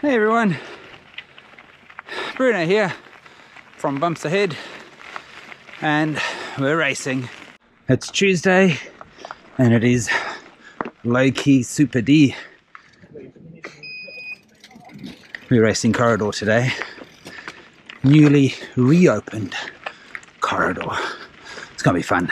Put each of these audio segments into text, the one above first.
Hey everyone, Bruno here from Bumps Ahead, and we're racing. It's Tuesday and it is low-key Super D. We're racing Corridor today. Newly reopened Corridor. It's gonna be fun.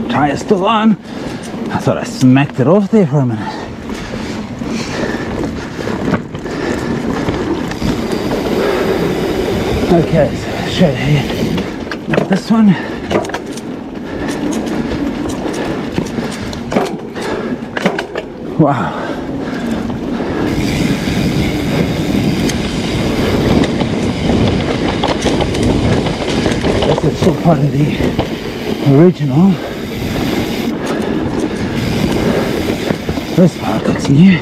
Tire's still on. I thought I smacked it off there for a minute. Okay, so straight ahead. Now this one. Wow. This is still part of the original. This part looks new.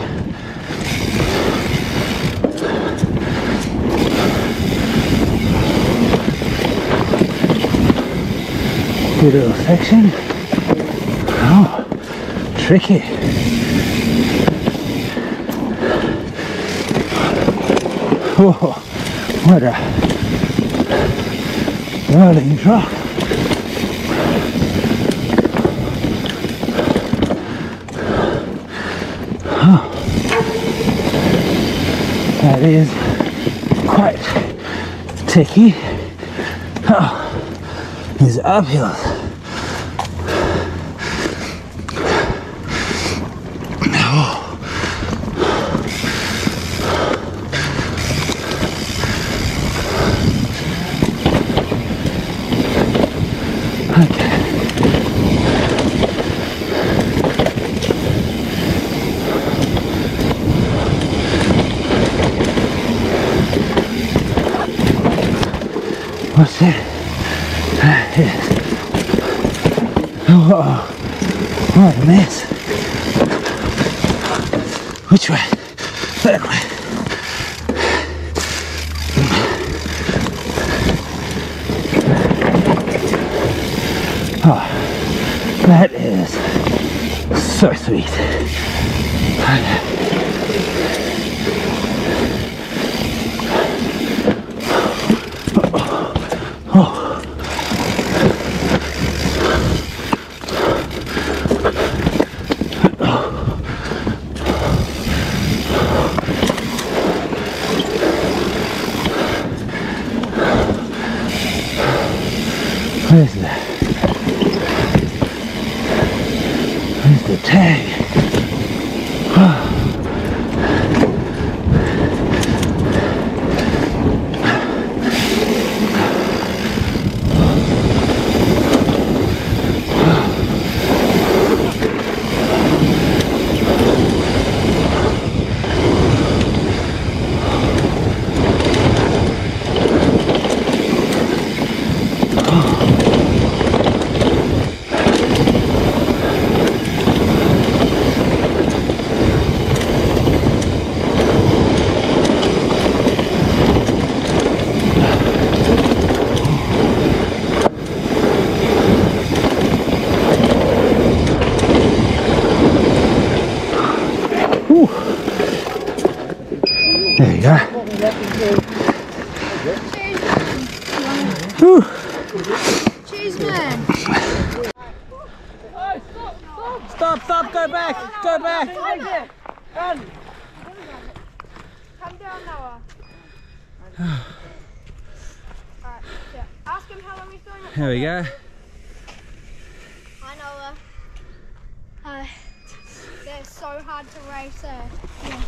Good little section. Oh, tricky. Oh, what a rolling drop. That is quite tricky. Oh, these uphill. Oh. Okay. What's that? Oh, what a mess. Which way? That way. Oh, that is so sweet. Where's that? Where's the tag? There you go. Whew. Cheers, man. Stop, go back, go back. Run. Come down, Noah. Alright, yeah. Ask him how long he's doing it. There we go. Hi, Noah. Hi. They're so hard to race there. Yeah.